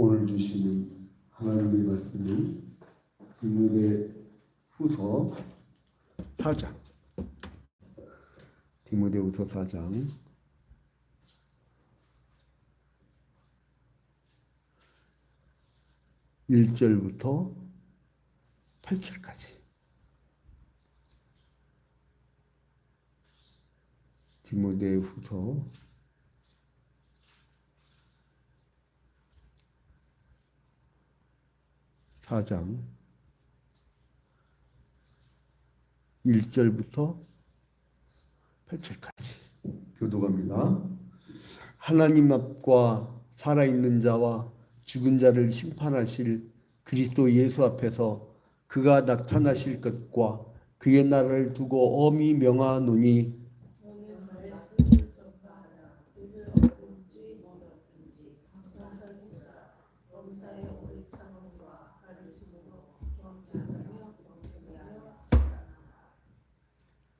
오늘 주시는 하나님의 말씀은 디모데후서 4장, 디모데후서 4장 1절부터 8절까지. 디모데후서 4장 1절부터 8절까지 교독합니다. 하나님 앞과 살아있는 자와 죽은 자를 심판하실 그리스도 예수 앞에서 그가 나타나실 것과 그의 나라를 두고 엄히 명하노니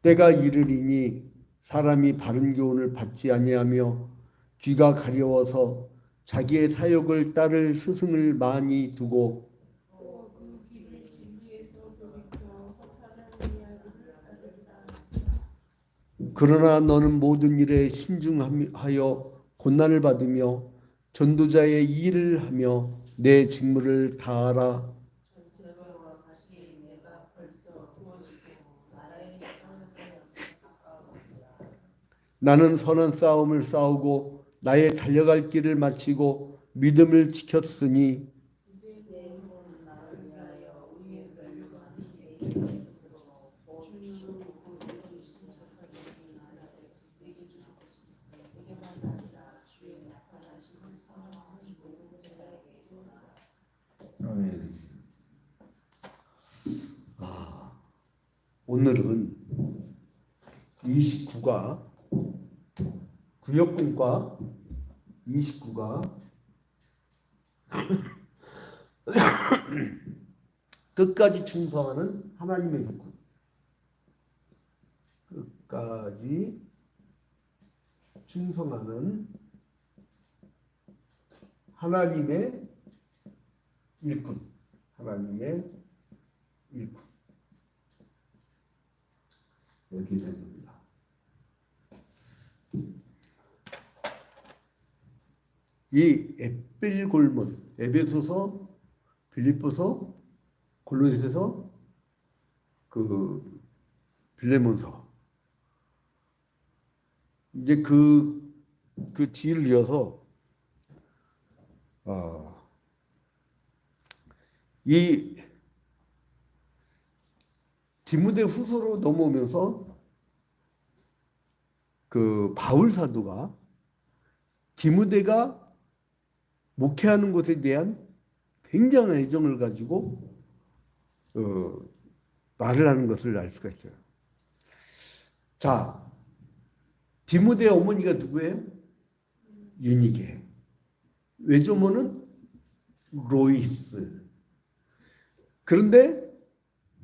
때가 이르리니 사람이 바른 교훈을 받지 아니하며 귀가 가려워서 자기의 사욕을 따를 스승을 많이 두고 그러나 너는 모든 일에 신중하여 고난을 받으며 전도자의 일을 하며 내 직무를 다하라. 나는 선한 싸움을 싸우고 나의 달려갈 길을 마치고 믿음을 지켰으니 오늘은 29가 구역군과 29가 끝까지 충성하는 하나님의 일꾼, 끝까지 충성하는 하나님의 일꾼, 하나님의 일꾼. 이렇게 됩니다. 이 에필골문, 에베소서, 빌립보서, 골로새서, 빌레몬서. 이제 그 뒤를 이어서 이 디모데후서로 넘어오면서 바울 사도가 디모데가 목회하는 것에 대한 굉장한 애정을 가지고 말을 하는 것을 알 수가 있어요. 자, 디모데의 어머니가 누구예요? 유니게. 외조모는 로이스. 그런데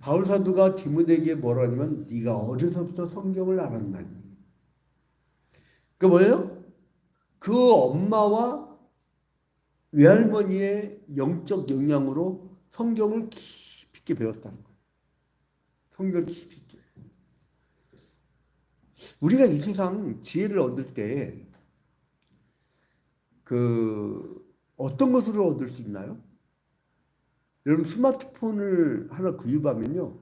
바울 사도가 디모데에게 뭐라 하냐면 네가 어려서부터 성경을 알았나니. 그 뭐예요? 그 엄마와 외할머니의 영적 영향으로 성경을 깊이 있게 배웠다는 거예요. 성경을 깊이 있게. 우리가 이 세상 지혜를 얻을 때 어떤 것으로 얻을 수 있나요? 여러분 스마트폰을 하나 구입하면요.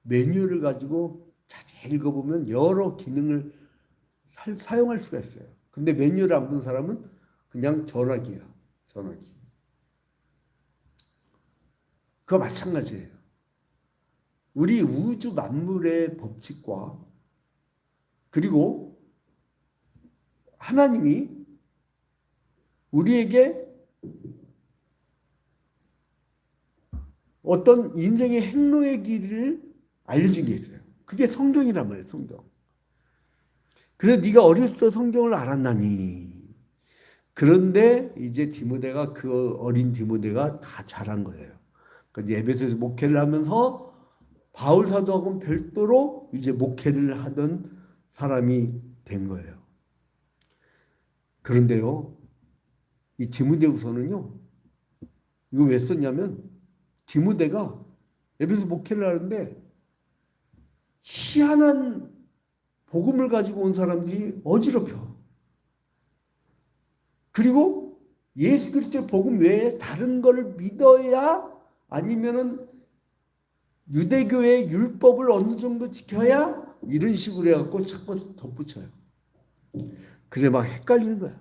메뉴를 가지고 자세히 읽어보면 여러 기능을 사용할 수가 있어요. 근데 메뉴를 안 본 사람은 그냥 전화기예요. 전화기. 그거 마찬가지예요. 우리 우주 만물의 법칙과 그리고 하나님이 우리에게 어떤 인생의 행로의 길을 알려준 게 있어요. 그게 성경이란 말이에요. 성경. 그래서 네가 어렸을 때 성경을 알았나니. 그런데 이제 디모데가 그 어린 디모데가 다 자란 거예요. 그러니까 에베소에서 목회를 하면서 바울 사도하고는 별도로 이제 목회를 하던 사람이 된 거예요. 그런데요, 이 디모데후서는요, 이거 왜 썼냐면 디모데가 에베소 목회를 하는데 희한한 복음을 가지고 온 사람들이 어지럽혀. 그리고 예수 그리스도의 복음 외에 다른 거를 믿어야 아니면은 유대교의 율법을 어느 정도 지켜야 이런 식으로 해갖고 자꾸 덧붙여요. 그래 막 헷갈리는 거야.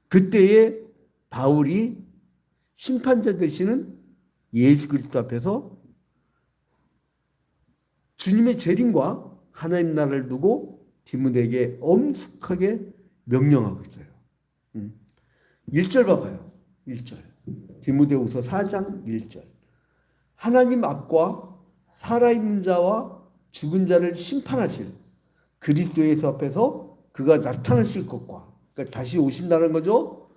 그때에 바울이 심판자 되시는 예수 그리스도 앞에서 주님의 재림과 하나님 나라를 두고 디모데에게 엄숙하게 명령하고 있어요. 1절 봐봐요. 1절. 디모데후서 4장 1절. 하나님 앞과 살아있는 자와 죽은 자를 심판하실 그리스도 예수 앞에서 그가 나타나실 것과, 그러니까 다시 오신다는 거죠.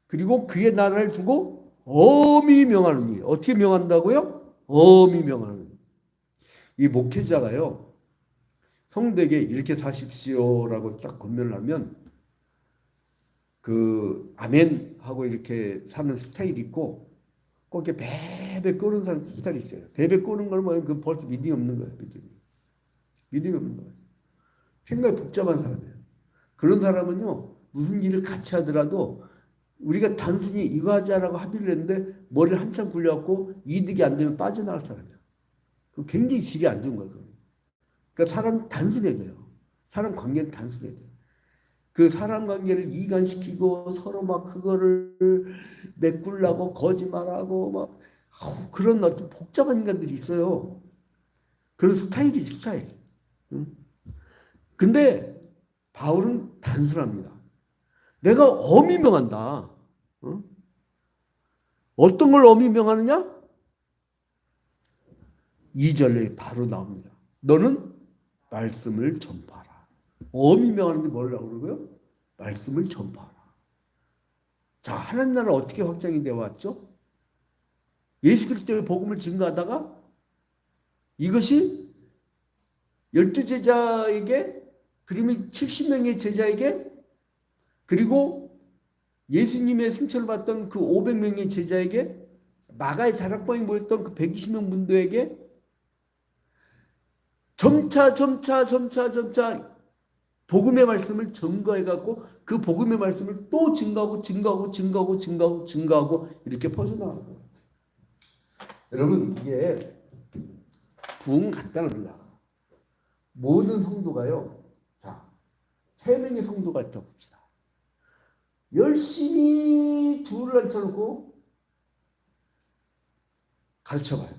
그리고 그의 나라를 두고 엄히 명하노니. 어떻게 명한다고요? 엄히 명하노니. 이 목회자가요, 성도에게 이렇게 사십시오라고 딱 권면을 하면 그 아멘 하고 이렇게 사는 스타일이 있고, 꼭 이렇게 베베 꼬는 사람 스타일이 있어요. 베베 꼬는 걸 보면 그 벌써 믿음이 없는 거예요. 믿음이 없는 거예요. 생각이 복잡한 사람이에요. 그런 사람은요, 무슨 일을 같이 하더라도 우리가 단순히 이거 하자라고 합의를 했는데 머리를 한참 굴려갖고 이득이 안 되면 빠져나갈 사람이야. 그 굉장히 질이 안 좋은 거예요. 그러니까 사람 단순해야 돼요. 사람 관계는 단순해야 돼요. 그 사람 관계를 이간시키고 서로 막 그거를 메꾸려고 거짓말하고 막 그런 어떤 복잡한 인간들이 있어요. 그런 스타일이 스타일. 근데 바울은 단순합니다. 내가 엄히 명한다. 어떤 걸 엄히 명하느냐? 2절에 바로 나옵니다. 너는 말씀을 전파하라. 엄히 명하는 게 뭐라고 그러고요? 말씀을 전파하라. 자, 하나님 나라 어떻게 확장이 되어 왔죠? 예수 그리스도의 복음을 증거하다가 이것이 12제자에게, 그러면 70명의 제자에게, 그리고 예수님의 승천을 받던 그 500명의 제자에게, 마가의 다락방에 모였던 그 120명 문도에게 점차 복음의 말씀을 증거해갖고 그 복음의 말씀을 또 증거하고 이렇게 퍼져나가는 거예요. 여러분, 이게 부흥은 간단합니다. 모든 성도가요, 자, 3명의 성도가 있다고 봅시다. 열심히 둘을 앉혀놓고 가르쳐봐요.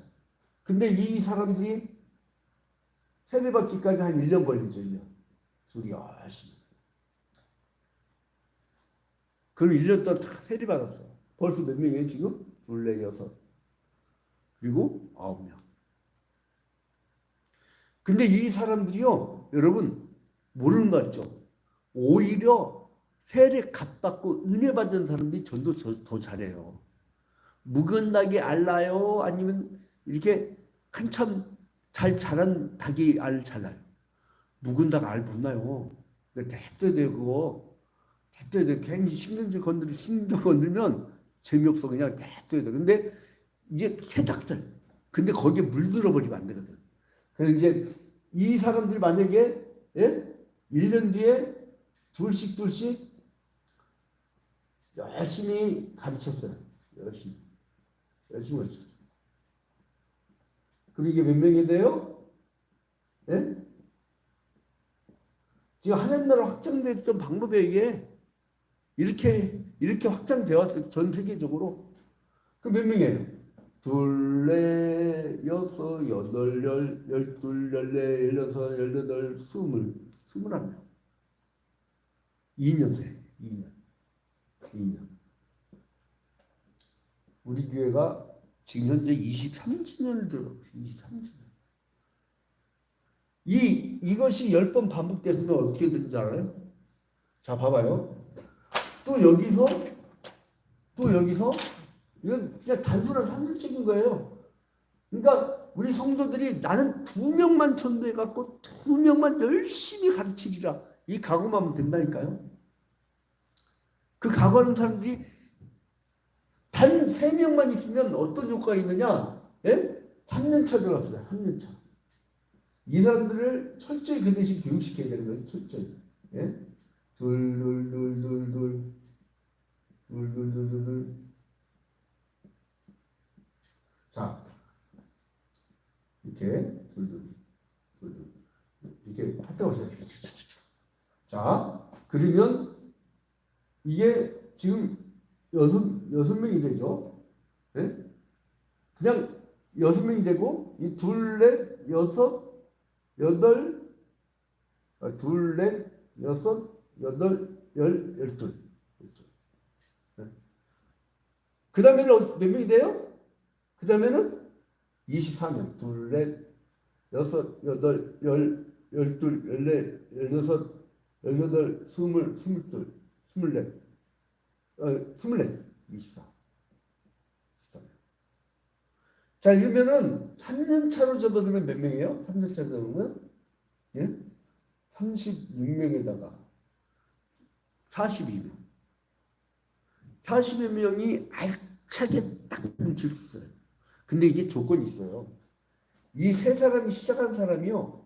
근데 이 사람들이 세례받기까지 한 1년 걸리죠. 1년. 둘이 열심히. 그럼 1년 동안 다 세례받았어요. 벌써 몇 명이에요 지금? 2, 4, 6. 그리고 9명. 근데 이 사람들이요, 여러분 모르는 거 같죠? 오히려 세례 값받고 은혜 받은 사람들이 전도 더 잘해요. 묵은닭이 알나요? 아니면 이렇게 한참 잘 자란 닭이 알 잘나요? 묵은닭 알 못 나요. 냅둬야 돼요. 그거 냅둬야 돼요. 괜히 신경질 건들면 재미없어. 그냥 냅둬야 돼요. 근데 이제 새닭들, 근데 거기에 물들어 버리면 안 되거든. 그래서 이제 이 사람들 만약에 1년 뒤에 둘씩 열심히 가르쳤어요. 열심히 가르쳤어요. 그럼 이게 몇 명이 돼요? 예? 지금 하나님 나라 확장됐던 방법에 이게 이렇게 확장되어 왔어요. 전 세계적으로. 그럼 몇 명이에요? 2, 4, 6, 8, 10, 12, 14, 16, 18, 20, 21명. 2년 새. 2년. 우리 교회가 지금 현재 23주년을 들어가고 있어요. 23주년. 이것이 10번 반복됐으면 어떻게 되는지 알아요? 자, 봐봐요. 또 여기서 이건 그냥 단순한 상술적인 거예요. 그러니까 우리 성도들이 나는 2명만 전도해갖고 2명만 열심히 가르치리라, 이 각오만 하면 된다니까요. 그 각오하는 사람들이 단 3명만 있으면 어떤 효과가 있느냐? 예? 3년차 들어갑시다. 3년차. 이 사람들을 철저히 그 대신 교육시켜야 되는 거예요. 철저히. 예? 둘, 둘, 둘, 둘, 둘, 둘, 둘, 둘, 둘, 둘. 자, 이렇게 둘, 둘, 둘, 둘. 이렇게 하다고 하세요. 자, 그러면 이게 지금 여섯 명이 되죠. 네? 그냥 6명이 되고 이 둘, 넷, 여섯, 여덟, 둘, 넷, 여섯, 여덟, 열둘. 네. 그 다음에는 몇 명이 돼요? 그 다음에는 24명. 둘, 넷, 여섯, 여덟, 열둘, 열넷, 열여섯, 열여덟, 스물, 스물둘, 스물넷, 스물넷, 24. 자, 이러면은 3년 차로 접어들면 몇 명이에요? 3년 차로 접으면? 예? 36명에다가 42명. 42명이 알차게 딱 뭉칠 수 있어요. 근데 이게 조건이 있어요. 이 세 사람이 시작한 사람이요.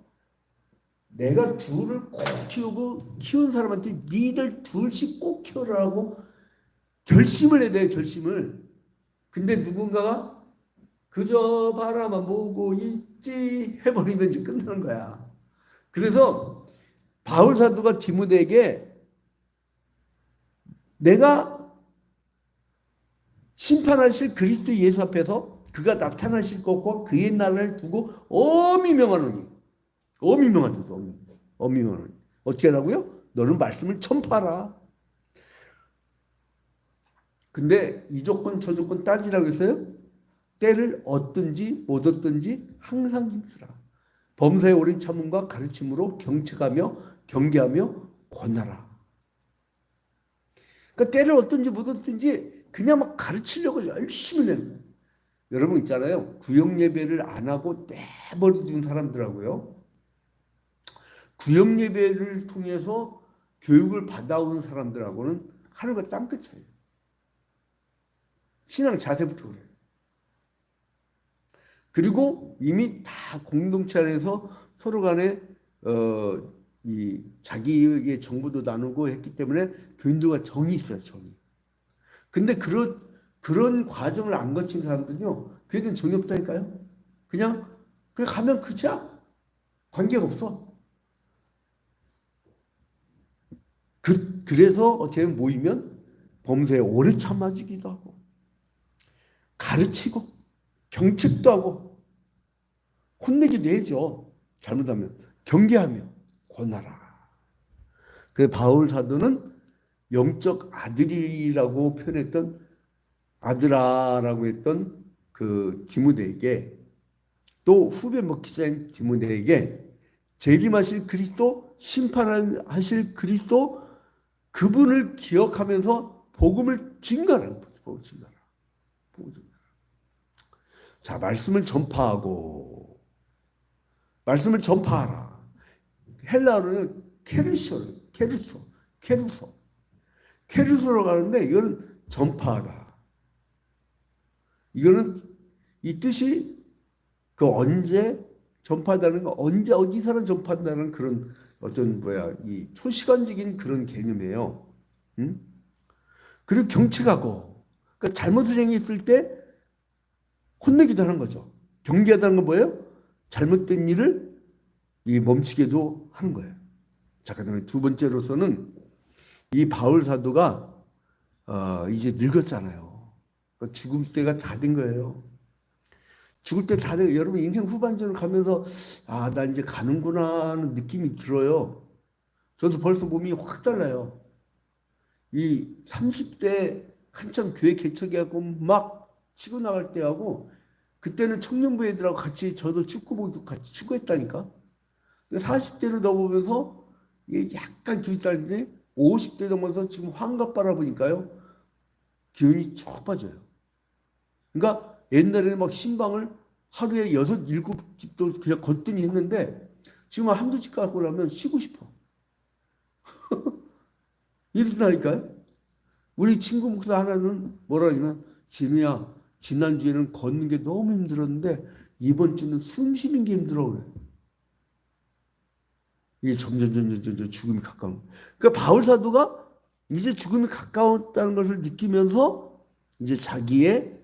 내가 둘을 꼭 키우고 키운 사람한테 니들 둘씩 꼭 키우라고 결심을 해야 돼요. 결심을. 근데 누군가가 그저 바라만 보고 있지 해버리면 이제 끝나는 거야. 그래서 바울 사도가 디모데에게 내가 심판하실 그리스도 예수 앞에서 그가 나타나실 것과 그의 날을 두고 엄히 명하노니 엄히 명한다. 엄히 명하노니 어떻게 하라고요? 너는 말씀을 전파하라. 근데 이 조건 저 조건 따지라고 했어요? 때를 얻든지 못 얻든지 항상 힘쓰라. 범사의 오랜 참음과 가르침으로 경책하며 경계하며 권하라. 그러니까 때를 얻든지 못 얻든지 그냥 막 가르치려고 열심히 내는 거예요. 여러분 있잖아요. 구역 예배를 안 하고 내버려둔 사람들하고요. 구역 예배를 통해서 교육을 받아온 사람들하고는 하루가 땅끝 차이에요. 신앙 자세부터 그래요. 그리고 이미 다 공동체 안에서 서로 간에 이 자기의 정보도 나누고 했기 때문에 교인들과 정이 있어요. 정이. 근데 그런 과정을 안 거친 사람들은요. 그들은 정이 없다니까요. 그냥 가면 그치야. 관계가 없어. 그래서 어떻게 보면 모이면 범죄에 오래 참아주기도 하고 가르치고 경책도 하고 혼내기도 해죠. 잘못하면 경계하며 권하라. 그 바울 사도는 영적 아들이라고 표현했던 아들아라고 했던 그 디모데에게 또 후배 목회자인 디모데에게 재림하실 그리스도 심판하실 그리스도 그분을 기억하면서 복음을 증거하라는 거죠. 복음을 증거하라. 자, 말씀을 전파하고 말씀을 전파하라. 헬라어로는 케르소로 가는데 이거는 전파하라. 이거는 이 뜻이 그 언제 전파한다는 거 언제 어디서는 전파한다는 그런 어떤 이 초시간적인 그런 개념이에요. 응? 그리고 경책하고 그러니까 잘못을 행했을 때 혼내기도 하는 거죠. 경계하다는 건 뭐예요? 잘못된 일을 멈추게도 하는 거예요. 자, 그다음에 두 번째로서는 이 바울 사도가 이제 늙었잖아요. 그러니까 죽을 때가 다 된 거예요. 죽을 때 다 된, 여러분 인생 후반전을 가면서 나 이제 가는구나 하는 느낌이 들어요. 저도 벌써 몸이 확 달라요. 이 30대 한참 교회 개척하고 막 치고 나갈 때하고 그때는 청년부 애들하고 같이 저도 축구복도 같이 축구했다니까. 40대로 넘어오면서 이게 약간 기운이 딸리는데 50대 넘어서 지금 환갑 바라보니까요. 기운이 쭉 빠져요. 그러니까 옛날에는 막 신방을 하루에 6, 7집도 그냥 거뜬히 했는데 지금 한두 집 갖고 나면 쉬고 싶어. 이렇다니까요. 우리 친구 목사 하나는 뭐라 하냐면 진우야, 지난주에는 걷는 게 너무 힘들었는데 이번 주는 숨 쉬는 게 힘들어 그래. 이게 점점 죽음이 가까운. 그러니까 바울 사도가 이제 죽음이 가까웠다는 것을 느끼면서 이제 자기의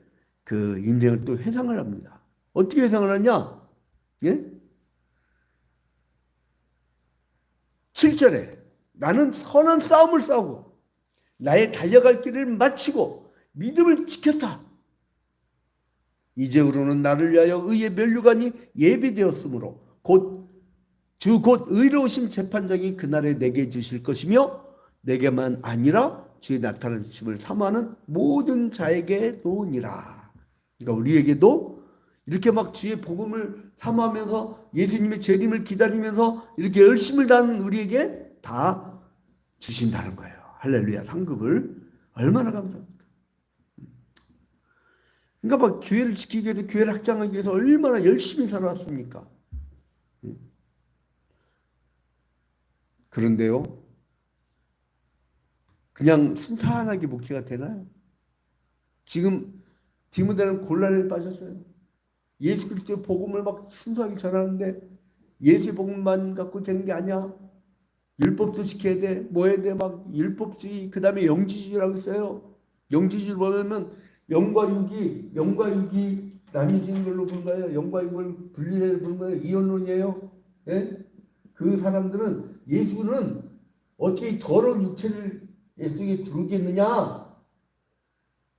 그 인생을 또 회상을 합니다. 어떻게 회상을 하냐? 예? 7절에 나는 선한 싸움을 싸우고 나의 달려갈 길을 마치고 믿음을 지켰다. 이제후로는 나를 위하여 의의 면류관이 예비되었으므로 곧 의로우신 재판장이 그날에 내게 주실 것이며 내게만 아니라 주의 나타나심을 사모하는 모든 자에게 도니라. 그러니까 우리에게도 이렇게 막 주의 복음을 사모하면서 예수님의 재림을 기다리면서 이렇게 열심을 다하는 우리에게 다 주신다는 거예요. 할렐루야. 상급을 얼마나 감사합니까? 그러니까 막 교회를 지키기 위해서, 교회를 확장하기 위해서 얼마나 열심히 살아왔습니까? 그런데요, 그냥 순탄하게 목회가 되나요? 지금 디모데는 곤란에 빠졌어요. 예수 그리스도의 복음을 막 순수하게 전하는데 예수의 복음만 갖고 되는 게 아니야. 율법도 지켜야 돼. 뭐 해야 돼? 막 율법주의, 그 다음에 영지주의라고 했어요. 영지주의 보면 영과 육이 나뉘어지는 걸로 본 거예요. 영과 육을 분리해서 본 거예요. 이혼론이에요. 예? 그 사람들은 예수는 어떻게 더러운 육체를 예수에게 들어오겠느냐?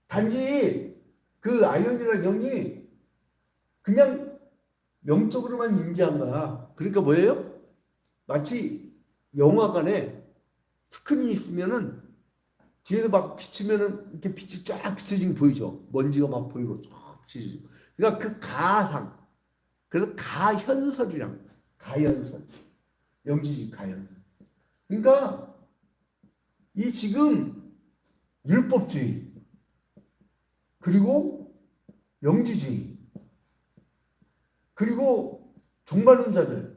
단지 그 아이언이라는 영이 그냥 영적으로만 임재한 거야. 그러니까 뭐예요? 마치 영화관에 스크린이 있으면은 뒤에서 막 비치면은 이렇게 빛이 쫙 비춰지는 게 보이죠. 먼지가 막 보이고 쫙 비춰지고. 그러니까 그 가상, 그래서 가현설이랑 가현설, 영지주의 가현설. 그러니까 이 지금 율법주의 그리고 영지주의 그리고 종말론자들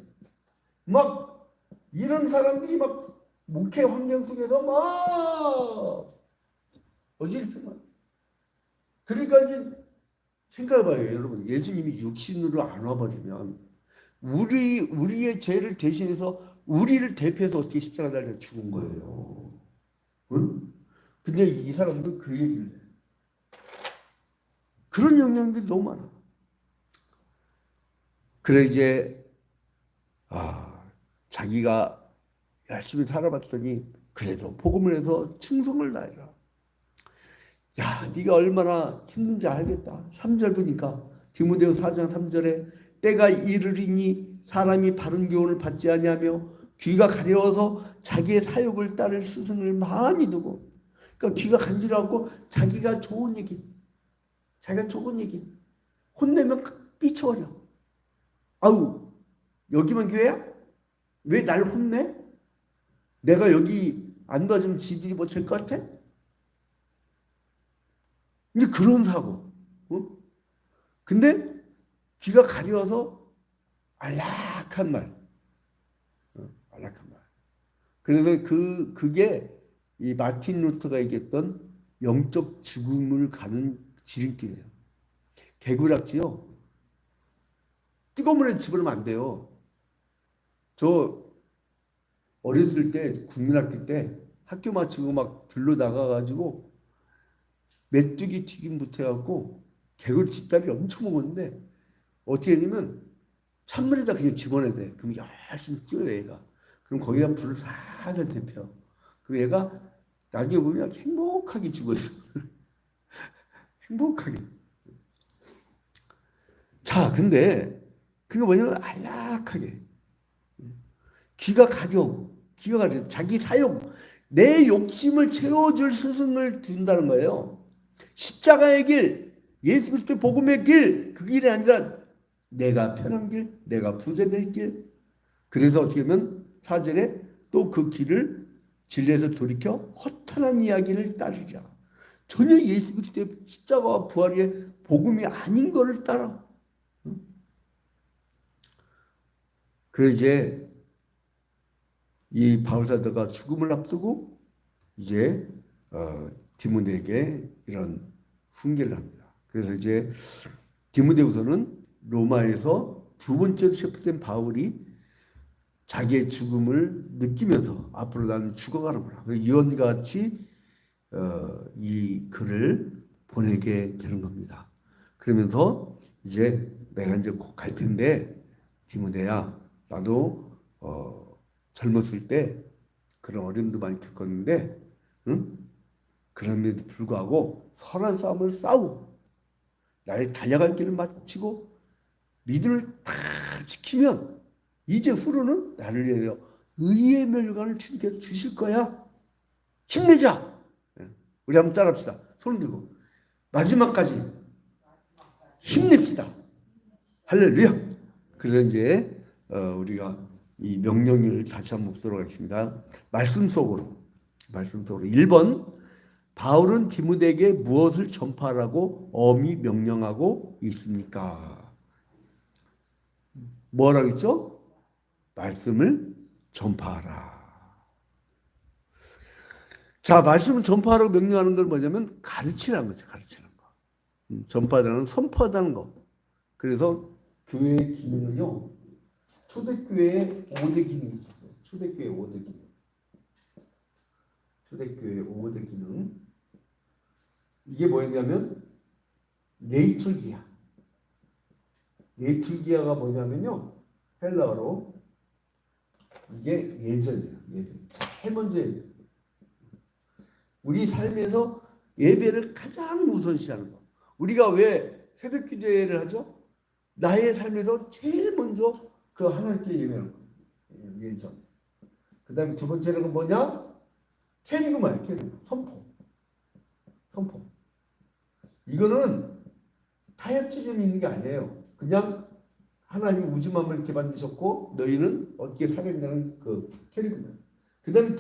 막 이런 사람들이 막 목회 환경 속에서 막 어질프만. 그러니까 이제 생각해봐요, 여러분. 예수님이 육신으로 안 와버리면 우리의 죄를 대신해서 우리를 대표해서 어떻게 십자가 달려 죽은 거예요. 응? 근데 이 사람도 그 얘기를 해. 그런 영향들이 너무 많아. 그래 이제 자기가 열심히 살아봤더니 그래도 복음을 해서 충성을 다해라. 야, 네가 얼마나 힘든지 알겠다. 3절 보니까 디모데후 4장 3절에 때가 이르리니 사람이 바른 교훈을 받지 아니하며 귀가 가려워서 자기의 사욕을 따를 스승을 많이 두고, 그러니까 귀가 간지러워갖고 자기가 좋은 얘기 혼내면 삐쳐버려. 아우, 여기만 교회야? 왜 날 혼내? 내가 여기 안 도와주면 지들이 뭐 될 것 같아? 이제 그런 사고. 근데 귀가 가려워서 안락한 말. 안락한 말. 그래서 그게 이 마틴 루터가 얘기했던 영적 죽음을 가는 지름길이에요. 개구락지요. 뜨거운 물에 집어넣으면 안 돼요. 저 어렸을 때 국민학교 때 학교 마치고 막 들러 나가가지고 메뚜기 튀김부터 해갖고 개구리 뒷다리 엄청 먹었는데 어떻게 했냐면 찬물에다 그냥 집어넣어야 돼. 그럼 열심히 뛰어요 얘가. 그럼 거기다 불을 살살 데펴. 그럼 얘가 나중에 보면 행복하게 죽어 있어. 행복하게. 자, 근데 그게 뭐냐면 안락하게. 귀가 가려워. 자기 사욕, 내 욕심을 채워줄 스승을 둔다는 거예요. 십자가의 길, 예수 그리스도의 복음의 길, 그 길이 아니라 내가 편한 길, 내가 부자될 길. 그래서 어떻게 보면 4절에 또 그 길을 진리에서 돌이켜 허탄한 이야기를 따르리라. 전혀 예수 그리스도의 십자가와 부활의 복음이 아닌 것을 따라. 그래서 이제 이 바울사도가 죽음을 앞두고 이제 디모데에게 이런 훈계를 합니다. 그래서 이제 디모데후서는 로마에서 두 번째로 시작된 바울이 자기의 죽음을 느끼면서 앞으로 나는 죽어가는구나. 예언과 같이 이 글을 보내게 되는 겁니다. 그러면서 이제 내가 이제 곧 갈 텐데 디모데야, 나도 젊었을 때 그런 어려움도 많이 겪었는데, 응? 그럼에도 불구하고 선한 싸움을 싸우고 나의 달려갈 길을 마치고 믿음을 다 지키면 이제 후로는 나를 위하여 의의 멸관을 주님께서 주실 거야. 힘내자. 우리 한번 따라합시다. 손 들고 마지막까지 힘냅시다. 할렐루야. 그래서 이제 우리가 이 명령을 다시 한번 보도록 하겠습니다. 말씀 속으로 1번, 바울은 디모데에게 무엇을 전파하라고 엄히 명령하고 있습니까? 뭐라고 했죠? 말씀을 전파하라. 자, 말씀을 전파하라고 명령하는 건 뭐냐면 가르치라는 거죠. 가르치는 거. 전파하다는 선포하다는 거. 그래서 교회의 기능은요, 초대교회에 5대 기능이 있었어요. 초대교회 5대 기능. 초대교회 5대 기능. 이게 뭐였냐면 레이툴기아. 레이툴기아가 뭐냐면요, 헬라어로 이게 예전이에요. 예배. 제일 먼저 예배. 우리 삶에서 예배를 가장 우선시하는 거. 우리가 왜 새벽 기도회를 하죠? 나의 삶에서 제일 먼저 그 하나님께 예배하는 거. 예전. 그 다음에 두 번째는 뭐냐? 캐리그마예요. 캐리그마. 선포. 이거는 타협지점이 있는 게 아니에요. 그냥 하나님 우주만을 이렇게 만드셨고 너희는 어떻게 살아있냐는 그 캐리그마. 그 다음에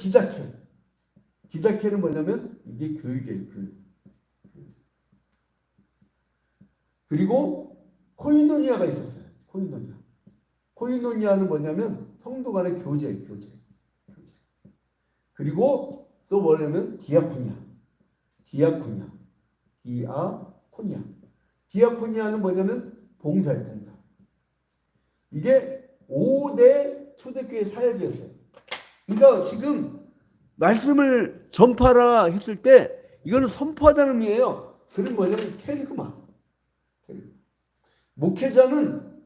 디다케는 뭐냐면 이게 교육이에요. 교육. 그리고 코이노니아가 있었어요. 코이노니아는 뭐냐면 성도 간의 교제예요. 교제. 그리고 또 뭐냐면 디아코니아는 뭐냐면 봉사예요. 봉사. 이게 5대 초대교회 사역이었어요. 그러니까 지금 말씀을 전파라 했을 때 이거는 선포하다는 의미예요. 그건 뭐냐면 캐리그마. 목회자는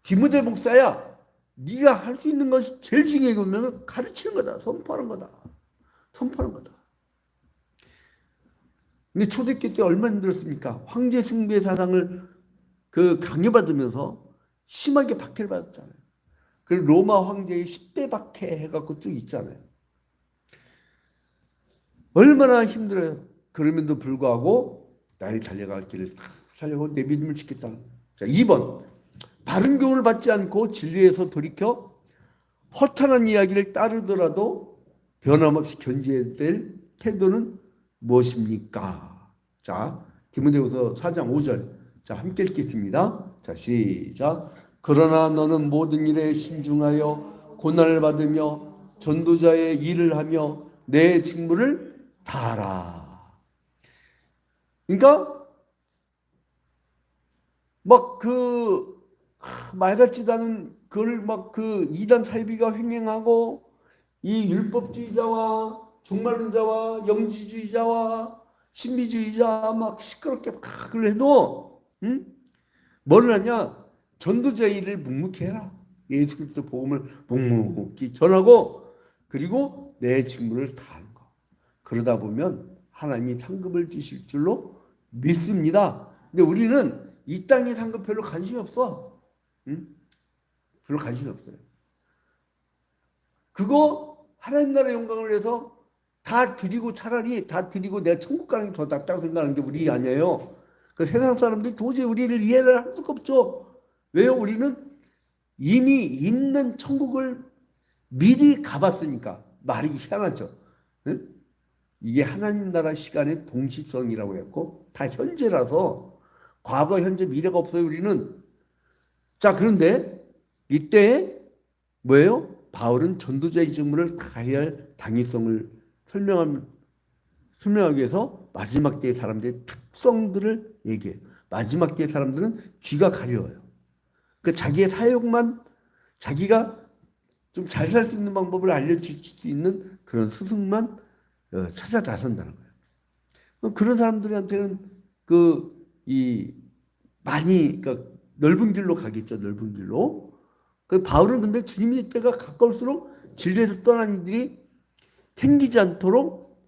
디모데 목사야. 네가 할 수 있는 것이 제일 중요한 게 뭐냐면 가르치는 거다. 선포하는 거다. 근데 초대교회 때 얼마나 힘들었습니까? 황제 숭배 사상을 그 강요받으면서 심하게 박해를 받았잖아요. 그리고 로마 황제의 10대 박해 해갖고 쭉 있잖아요. 얼마나 힘들어요. 그럼에도 불구하고 나의 달려갈 길을 다 살려고 내 믿음을 지켰다. 자, 2번. 바른 교훈을 받지 않고 진리에서 돌이켜 허탄한 이야기를 따르더라도 변함없이 견지해야 될 태도는 무엇입니까? 자, 디모데후서 4장 5절. 자, 함께 읽겠습니다. 자, 시작. 그러나 너는 모든 일에 신중하여 고난을 받으며 전도자의 일을 하며 내 직무를 다하라. 그러니까 막 그 말 같지도 않은 그걸 막 그 이단 사이비가 횡행하고 이 율법주의자와 종말론자와 영지주의자와 신비주의자 막 시끄럽게 막 그걸 해도 뭐를 하냐? 전도자의 일을 묵묵히 해라. 예수 그리스도 복음을 묵묵히 전하고 그리고 내 직무를 다하는 거. 그러다 보면 하나님이 상급을 주실 줄로 믿습니다. 근데 우리는 이 땅의 상급 별로 관심이 없어. 별로 관심이 없어요. 그거 하나님 나라의 영광을 위해서 다 드리고 차라리 다 드리고 내가 천국 가는 게 더 낫다고 생각하는 게 우리 아니에요. 그 세상 사람들이 도저히 우리를 이해를 할 수가 없죠. 왜요? 우리는 이미 있는 천국을 미리 가봤으니까. 말이 희한하죠. 응? 이게 하나님 나라 시간의 동시성이라고 했고 다 현재라서 과거, 현재, 미래가 없어요. 우리는. 자, 그런데 이때 뭐예요? 바울은 전도자의 직무를 다해야 할 당위성을 설명하기 위해서 마지막 때의 사람들의 특성들을 얘기해요. 마지막 때의 사람들은 귀가 가려워요. 그 자기의 사역만, 자기가 좀 잘 살 수 있는 방법을 알려줄 수 있는 그런 스승만 찾아 나선다는 거예요. 그런 사람들한테는 이 많이, 그러니까 넓은 길로 가겠죠. 넓은 길로. 그 바울은 근데 주님의 때가 가까울수록 진리에서 떠난 이들이 생기지 않도록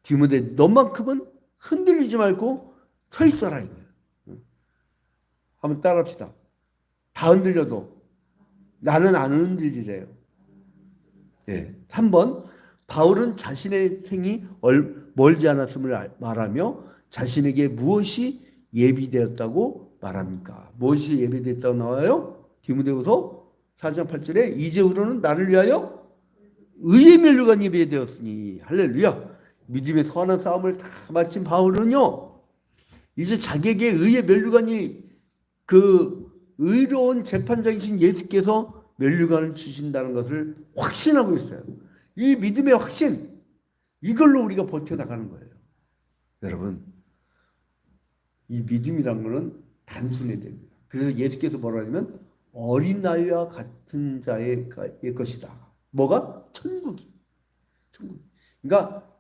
디모데 너만큼은 흔들리지 말고 서 있어라 이거예요. 한번 따라합시다. 다 흔들려도 나는 안 흔들리래요. 예. 3번 바울은 자신의 생이 멀지 않았음을 말하며 자신에게 무엇이 예비되었다고 말합니까? 무엇이 예비되었다고 나와요? 디모데후서 4장 8절에 이제후로는 나를 위하여 의의 면류관이 예비되었으니 할렐루야. 믿음의 선한 싸움을 다 마친 바울은요 이제 자기에게 의의 면류관이 그 의로운 재판장이신 예수께서 면류관을 주신다는 것을 확신하고 있어요. 이 믿음의 확신, 이걸로 우리가 버텨나가는 거예요. 여러분, 이 믿음이란 것은 단순해야 됩니다. 그래서 예수께서 뭐라 하냐면 어린아이와 같은 자의 것이다. 뭐가? 천국이. 천국. 그러니까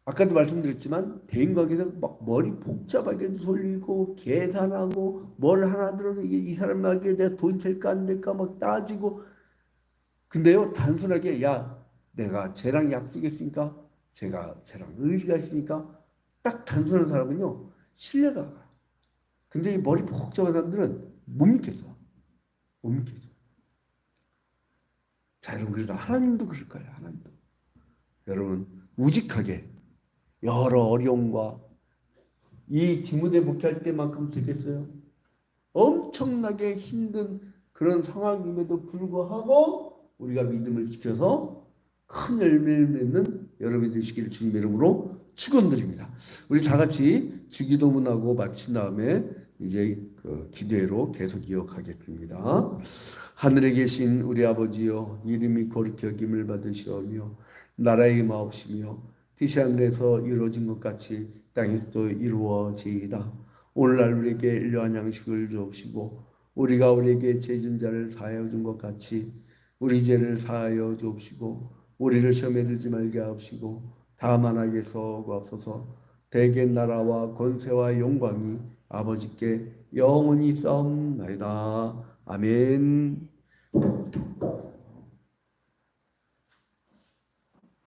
아까도 말씀드렸지만 대인관계에서 막 머리 복잡하게 돌리고 계산하고 뭘 하나 들어도 이 사람에게 내가 돈 될까 안 될까 막 따지고 근데요 단순하게 야 내가 쟤랑 약속했으니까 제가 쟤랑 의리가 있으니까 딱 단순한 사람은요 신뢰가 가요. 근데 이 머리 복잡한 사람들은 못 믿겠어. 못 믿겠어. 자 여러분 그래서 하나님도 그럴 거예요. 하나님도. 여러분 우직하게 여러 어려움과 이 디모데 목회할 때만큼 되겠어요? 엄청나게 힘든 그런 상황임에도 불구하고 우리가 믿음을 지켜서 큰 열매를 맺는 여러분이 되시기를 주님의 이름으로 축원드립니다. 우리 다 같이 주기도문하고 마친 다음에 이제 그 기도회로 계속 이어가겠습니다. 하늘에 계신 우리 아버지여 이름이 거룩히 여김을 받으시오며 나라의 마옵시며 뜻이 하늘에서 이루어진 것 같이 땅에서도 이루어지이다. 오늘날 우리에게 일용할 양식을 주옵시고 우리가 우리에게 죄진 자를 사하여 준 것 같이 우리 죄를 사하여 주옵시고 우리를 시험에 들지 말게 하옵시고 다만 악에서 구하옵소서. 대개 나라와 권세와 영광이 아버지께 영원히 싸움나이다. 아멘.